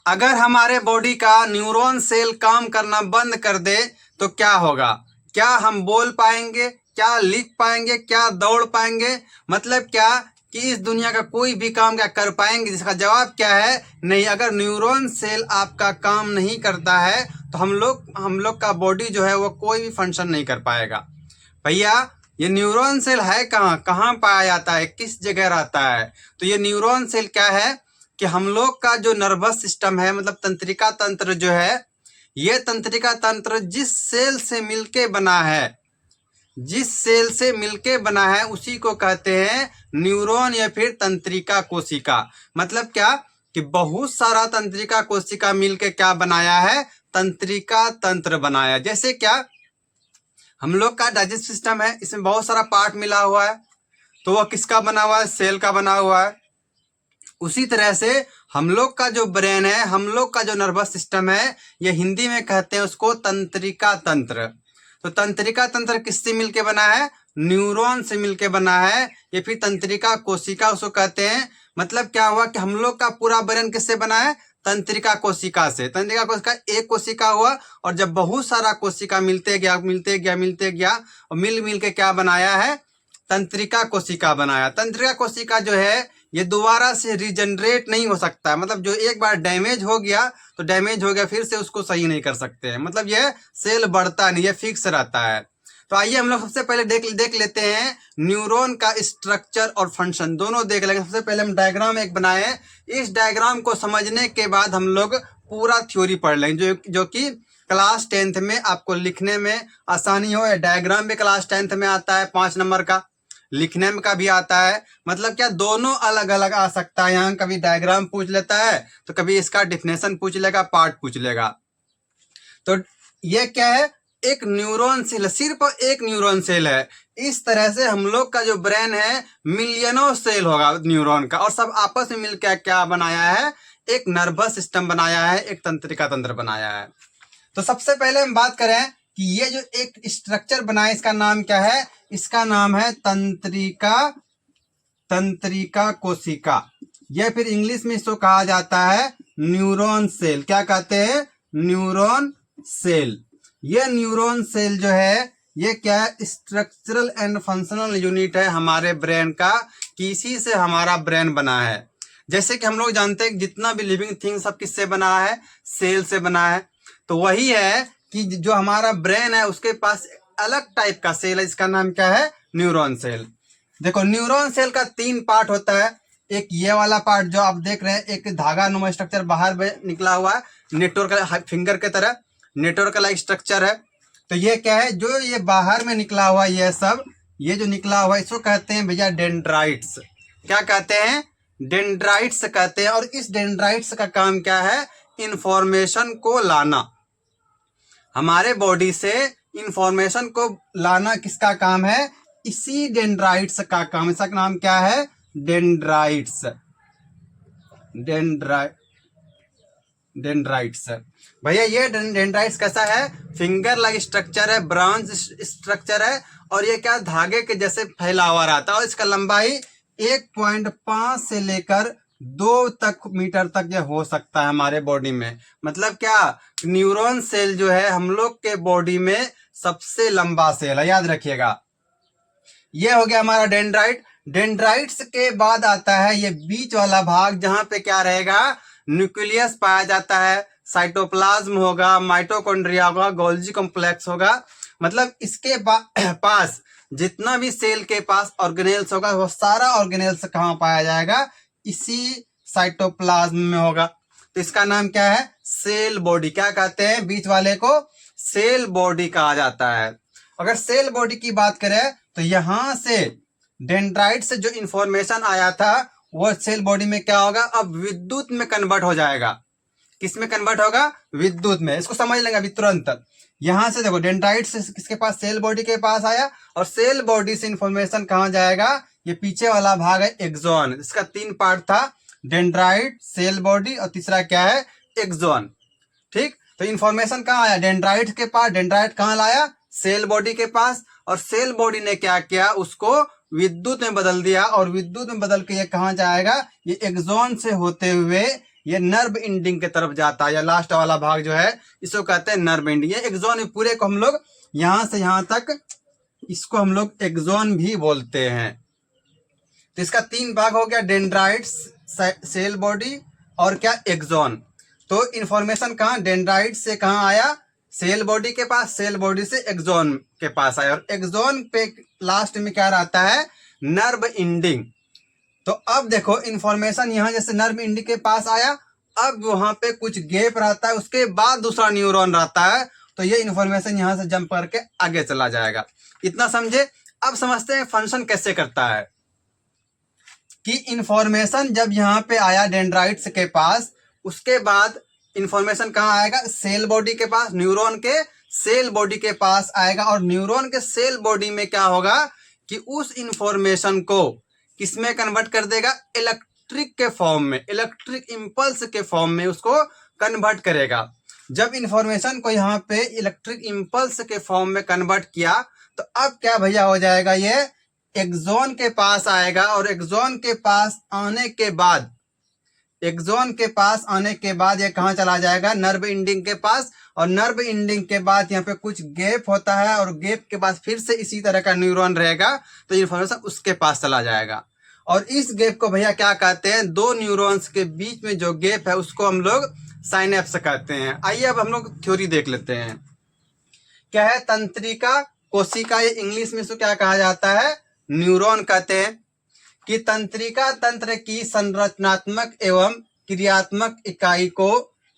अगर हमारे बॉडी का न्यूरॉन सेल काम करना बंद कर दे तो क्या होगा? क्या हम बोल पाएंगे? क्या लिख पाएंगे? क्या दौड़ पाएंगे? मतलब क्या कि इस दुनिया का कोई भी काम क्या कर पाएंगे? जिसका जवाब क्या है, नहीं। अगर न्यूरॉन सेल आपका काम नहीं करता है तो हम लोग का बॉडी जो है वो कोई भी फंक्शन नहीं कर पाएगा। भैया, ये न्यूरॉन सेल है कहाँ कहाँ पाया जाता है, किस जगह रहता है? तो ये न्यूरॉन सेल क्या है कि हम लोग का जो नर्वस सिस्टम है, मतलब तंत्रिका तंत्र जो है, ये तंत्रिका तंत्र जिस सेल से मिलके बना है, जिस सेल से मिलके बना है उसी को कहते हैं न्यूरॉन या फिर तंत्रिका कोशिका। मतलब क्या कि बहुत सारा तंत्रिका कोशिका मिलके क्या बनाया है, तंत्रिका तंत्र बनाया। जैसे क्या हम लोग का डाइजेस्ट सिस्टम है, इसमें बहुत सारा पार्ट मिला हुआ है, तो वह किसका बना हुआ है, सेल का बना हुआ है। उसी तरह से हम लोग का जो ब्रेन है, हम लोग का जो नर्वस सिस्टम है, ये हिंदी में कहते हैं उसको तंत्रिका तंत्र। तो तंत्रिका तंत्र किससे मिलके बना है, न्यूरॉन से मिलके बना है, या फिर तंत्रिका कोशिका उसको कहते हैं। मतलब क्या हुआ कि हम लोग का पूरा ब्रेन किससे बना है, तंत्रिका कोशिका से। तंत्रिका कोशिका एक कोशिका हुआ, और जब बहुत सारा कोशिका मिलते गया और मिल के क्या बनाया है, तंत्रिका कोशिका बनाया। तंत्रिका कोशिका जो है ये दोबारा से रीजनरेट नहीं हो सकता है। मतलब जो एक बार डैमेज हो गया तो डैमेज हो गया, फिर से उसको सही नहीं कर सकते हैं। मतलब यह सेल बढ़ता नहीं, ये फिक्स रहता है। तो आइए हम लोग सबसे पहले देख लेते हैं न्यूरॉन का स्ट्रक्चर और फंक्शन, दोनों देख लेंगे। सबसे पहले हम डायग्राम एक बनाए, इस डायग्राम को समझने के बाद हम लोग पूरा थ्योरी पढ़ लेंगे, जो कि क्लास 10th में आपको लिखने में आसानी हो। डायग्राम भी क्लास 10th में आता है 5 नंबर का, लिखने में का भी आता है। मतलब क्या दोनों अलग अलग आ सकता है। यहाँ कभी डायग्राम पूछ लेता है तो कभी इसका डिफिनेशन पूछ लेगा, पार्ट पूछ लेगा। तो ये क्या है, एक न्यूरॉन सेल, सिर्फ एक न्यूरॉन सेल है। इस तरह से हम लोग का जो ब्रेन है मिलियनों सेल होगा न्यूरॉन का, और सब आपस में मिलकर क्या बनाया है, एक नर्वस सिस्टम बनाया है, एक तंत्रिका तंत्र बनाया है। तो सबसे पहले हम बात करें कि ये जो एक स्ट्रक्चर बना है इसका नाम क्या है, इसका नाम है तंत्रिका कोशिका, या फिर इंग्लिश में इसको कहा जाता है न्यूरॉन सेल। क्या कहते हैं, न्यूरॉन सेल। ये न्यूरॉन सेल जो है ये क्या है, स्ट्रक्चरल एंड फंक्शनल यूनिट है हमारे ब्रेन का, कि इसी से हमारा ब्रेन बना है। जैसे कि हम लोग जानते हैं जितना भी लिविंग थिंग सब किससे बना है, सेल से बना है। तो वही है कि जो हमारा ब्रेन है उसके पास अलग टाइप का सेल है, इसका नाम क्या है, न्यूरॉन सेल। देखो न्यूरॉन सेल का 3 पार्ट होता है। एक ये वाला पार्ट जो आप देख रहे हैं, एक धागा नुमा स्ट्रक्चर बाहर में निकला हुआ है, नेटवर्क फिंगर के तरह नेटवर्क लाइक स्ट्रक्चर है। तो ये क्या है, जो ये बाहर में निकला हुआ ये सब, ये जो निकला हुआ इसको कहते हैं भैया डेंड्राइट्स। क्या कहते हैं, डेंड्राइट्स कहते हैं। और इस डेंड्राइट्स का काम क्या है, इंफॉर्मेशन को लाना। हमारे बॉडी से इंफॉर्मेशन को लाना किसका काम है, इसी डेंड्राइट्स का काम। इसका नाम क्या है, डेंड्राइट्स। डेंड्राइट्स भैया, ये डेंड्राइट्स कैसा है, फिंगर लाइक स्ट्रक्चर है, ब्रांच स्ट्रक्चर है, और ये क्या धागे के जैसे फैला हुआ रहता है। और इसका लंबाई 1.5 से लेकर 2 मीटर तक ये हो सकता है हमारे बॉडी में। मतलब क्या, न्यूरॉन सेल जो है हम लोग के बॉडी में सबसे लंबा सेल है, याद रखिएगा। ये हो गया हमारा डेंड्राइट। डेंड्राइट्स के बाद आता है ये बीच वाला भाग, जहां पे क्या रहेगा, न्यूक्लियस पाया जाता है, साइटोप्लाज्म होगा, माइटोकॉन्ड्रिया होगा, गोल्जी कॉम्प्लेक्स होगा। मतलब इसके पास जितना भी सेल के पास ऑर्गेनेल्स होगा, वो सारा ऑर्गेनेल्स कहाँ पाया जाएगा, इसी साइटोप्लाज्म में होगा। तो इसका नाम क्या है, सेल बॉडी। क्या कहते हैं, बीच वाले को सेल बॉडी कहा जाता है। अगर सेल बॉडी की बात करें तो यहां से डेंड्राइट से जो इंफॉर्मेशन आया था वो सेल बॉडी में क्या होगा, अब विद्युत में कन्वर्ट हो जाएगा। किस में कन्वर्ट होगा, विद्युत में। इसको समझ लेंगे अभी तुरंत। यहां से देखो डेंड्राइट से किसके पास, सेल बॉडी के पास आया, और सेल बॉडी से इंफॉर्मेशन कहां जाएगा, ये पीछे वाला भाग है एक्सॉन। इसका 3 पार्ट था, डेंड्राइट, सेल बॉडी, और तीसरा क्या है, एक्सॉन। ठीक, तो इंफॉर्मेशन कहाँ आया, डेंड्राइट के पास। डेंड्राइट कहाँ लाया, सेल बॉडी के पास, और सेल बॉडी ने क्या किया, उसको विद्युत में बदल दिया, और विद्युत में बदल के ये कहाँ जाएगा, ये एक्सॉन से होते हुए ये नर्व एंडिंग की तरफ जाता है, या लास्ट वाला भाग जो है इसको कहते हैं नर्व एंडिंग। ये एक्सोन पूरे को हम लोग यहां से यहां तक, इसको हम लोग एक्सोन भी बोलते हैं। तो इसका 3 भाग हो गया, डेंड्राइट्स, सेल बॉडी और क्या एक्सोन। तो इंफॉर्मेशन कहाँ डेंड्राइट से कहाँ आया, सेल बॉडी के पास, सेल बॉडी से एक्सोन के पास आया, और एक्सोन पे लास्ट में क्या रहता है, नर्व एंडिंग। तो अब देखो इंफॉर्मेशन यहाँ जैसे नर्व एंडिंग के पास आया, अब वहां पे कुछ गैप रहता है, उसके बाद दूसरा न्यूरॉन रहता है, तो ये इंफॉर्मेशन यहाँ से जंप करके आगे चला जाएगा। इतना समझे। अब समझते हैं फंक्शन कैसे करता है। कि इंफॉर्मेशन जब यहाँ पे आया डेंड्राइट्स के पास, उसके बाद इंफॉर्मेशन कहाँ आएगा, सेल बॉडी के पास, न्यूरॉन के सेल बॉडी के पास आएगा, और न्यूरॉन के सेल बॉडी में क्या होगा कि उस इंफॉर्मेशन को किसमें कन्वर्ट कर देगा, इलेक्ट्रिक के फॉर्म में, इलेक्ट्रिक इंपल्स के फॉर्म में उसको कन्वर्ट करेगा। जब इंफॉर्मेशन को यहाँ पे इलेक्ट्रिक इंपल्स के फॉर्म में कन्वर्ट किया, तो अब क्या भैया हो जाएगा, ये एक्सोन के पास आएगा, और एक्सोन के पास आने के बाद, एक्सोन के पास आने के बाद ये कहाँ चला जाएगा, नर्व एंडिंग के पास, और नर्व एंडिंग के बाद यहाँ पे कुछ गैप होता है, और गैप के बाद फिर से इसी तरह का न्यूरॉन रहेगा, तो इंफॉर्मेशन उसके पास चला जाएगा। और इस गैप को भैया क्या कहते हैं, दो न्यूरॉन्स के बीच में जो गैप है उसको हम लोग साइनेप्स कहते हैं। आइए अब हम लोग थ्योरी देख लेते हैं। क्या है, तंत्रिका कोशिका, ये इंग्लिश में इसको क्या कहा जाता है, न्यूरॉन कहते हैं। कि तंत्रिका तंत्र की संरचनात्मक एवं क्रियात्मक इकाई को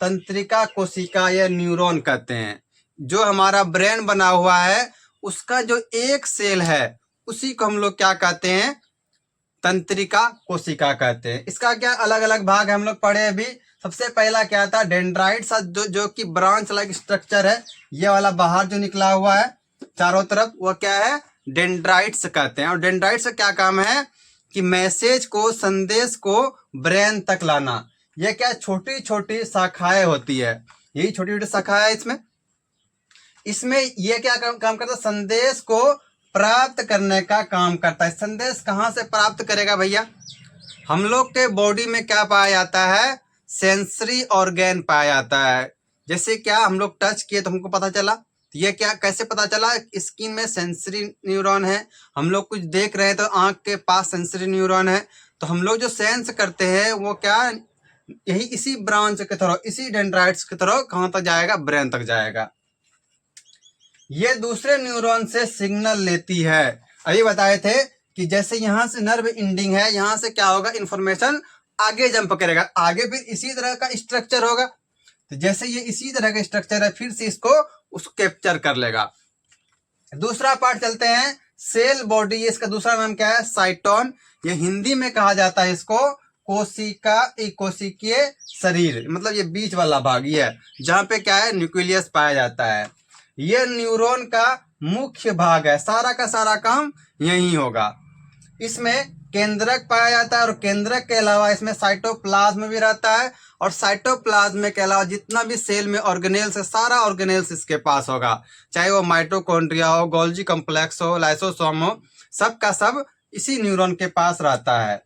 तंत्रिका कोशिका या न्यूरॉन कहते हैं। जो हमारा ब्रेन बना हुआ है उसका जो एक सेल है उसी को हम लोग क्या कहते हैं, तंत्रिका कोशिका कहते हैं। इसका क्या अलग अलग भाग हम लोग पढ़े अभी। सबसे पहला क्या था, डेंड्राइट्स, जो कि ब्रांच लाइक स्ट्रक्चर है, ये वाला बाहर जो निकला हुआ है चारों तरफ, वो क्या है, डेंड्राइट्स कहते हैं। और डेंड्राइट्स का क्या काम है कि मैसेज को, संदेश को ब्रेन तक लाना। ये क्या छोटी छोटी शाखाएं होती है, यही छोटी छोटी शाखाएं है इसमें ये क्या काम करता है, संदेश को प्राप्त करने का काम करता है। संदेश कहाँ से प्राप्त करेगा भैया, हम लोग के बॉडी में क्या पाया जाता है, सेंसरी ऑर्गेन पाया जाता है। जैसे क्या हम लोग टच किए तो हमको पता चला, तो ये क्या कैसे पता चला, स्किन में सेंसरी न्यूरॉन है, हम लोग कुछ देख रहे हैं तो आंख के पास सेंसरी न्यूरॉन है, तो हम लोग जो सेंस करते हैं वो क्या, यही इसी ब्रांच के थ्रू, इसी डेंड्राइट्स के थ्रू कहाँ तक जाएगा, ब्रेन तक जाएगा। ये दूसरे न्यूरॉन से सिग्नल लेती है। अभी बताए थे कि जैसे यहाँ से नर्व एंडिंग है, यहाँ से क्या होगा, इंफॉर्मेशन आगे जंप करेगा, आगे फिर इसी तरह का स्ट्रक्चर होगा, तो जैसे ये इसी तरह का स्ट्रक्चर है फिर से इसको उसको कैप्चर कर लेगा। दूसरा पार्ट चलते हैं, सेल बॉडी, इसका दूसरा नाम क्या है, साइटोन। ये हिंदी में कहा जाता है इसको कोशिका, कोशिकीय शरीर, मतलब ये बीच वाला भाग ये है जहाँ पे क्या है, न्यूक्लियस पाया जाता है। ये न्यूरॉन का मुख्य भाग है, सारा का सारा काम यही होगा। इसमें केंद्रक पाया जाता है, और केंद्रक के अलावा इसमें साइटोप्लाज्म भी रहता है, और साइटोप्लाज्म के अलावा जितना भी सेल में ऑर्गेनेल्स है, सारा ऑर्गेनेल्स इसके पास होगा, चाहे वो माइटोकॉन्ड्रिया हो, गोल्जी कॉम्प्लेक्स हो, लाइसोसोम हो, सब का सब इसी न्यूरॉन के पास रहता है।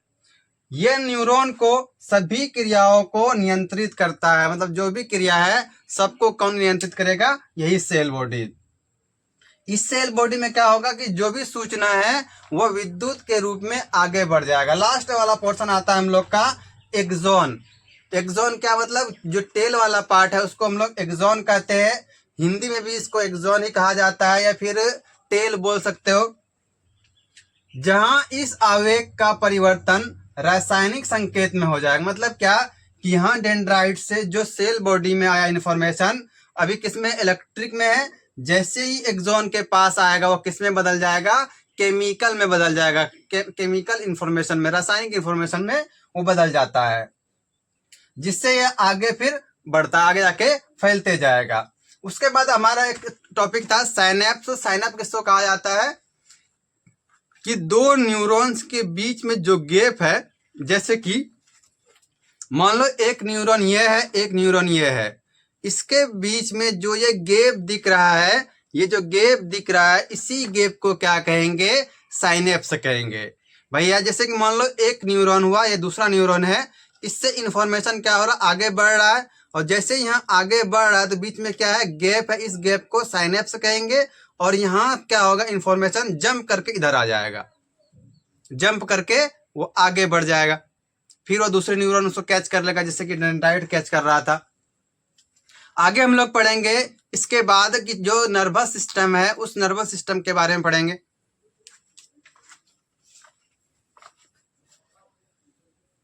ये न्यूरॉन को सभी क्रियाओं को नियंत्रित करता है, मतलब जो भी क्रिया है सबको कौन नियंत्रित करेगा, यही सेल बॉडी। इस सेल बॉडी में क्या होगा कि जो भी सूचना है वो विद्युत के रूप में आगे बढ़ जाएगा। लास्ट वाला पोर्शन आता है हम लोग का एक्सोन। एक्सोन क्या मतलब, जो टेल वाला पार्ट है उसको हम लोग एक्सोन कहते हैं। हिंदी में भी इसको एक्सोन ही कहा जाता है, या फिर टेल बोल सकते हो। जहां इस आवेग का परिवर्तन रासायनिक संकेत में हो जाएगा। मतलब क्या कि यहाँ डेंड्राइट से जो सेल बॉडी में आया इंफॉर्मेशन अभी किसमें, इलेक्ट्रिक में है, जैसे ही एक्सोन के पास आएगा वो किस में बदल जाएगा, केमिकल में बदल जाएगा, केमिकल इंफॉर्मेशन में, रासायनिक इंफॉर्मेशन में वो बदल जाता है, जिससे ये आगे फिर बढ़ता, आगे जाके फैलते जाएगा। उसके बाद हमारा एक टॉपिक था साइनेप्स। साइनेप्स किसको कहा जाता है कि दो न्यूरॉन्स के बीच में जो गैप है, जैसे कि मान लो एक न्यूरॉन ये है, एक न्यूरॉन ये है, इसके बीच में जो ये गैप दिख रहा है, ये जो गैप दिख रहा है, इसी गैप को क्या कहेंगे, साइनेप्स कहेंगे भैया। जैसे कि मान लो एक न्यूरॉन हुआ, ये दूसरा न्यूरॉन है, इससे इंफॉर्मेशन क्या हो रहा है, आगे बढ़ रहा है। और जैसे यहाँ आगे बढ़ रहा है तो बीच में क्या है, गैप है, इस गैप को साइनेप्स कहेंगे। और यहाँ क्या होगा, इंफॉर्मेशन जंप करके इधर आ जाएगा, जंप करके वो आगे बढ़ जाएगा, फिर वो दूसरे न्यूरॉन उसको कैच कर लेगा, जैसे कि डायरेक्ट कैच कर रहा था। आगे हम लोग पढ़ेंगे इसके बाद कि जो नर्वस सिस्टम है, उस नर्वस सिस्टम के बारे में पढ़ेंगे।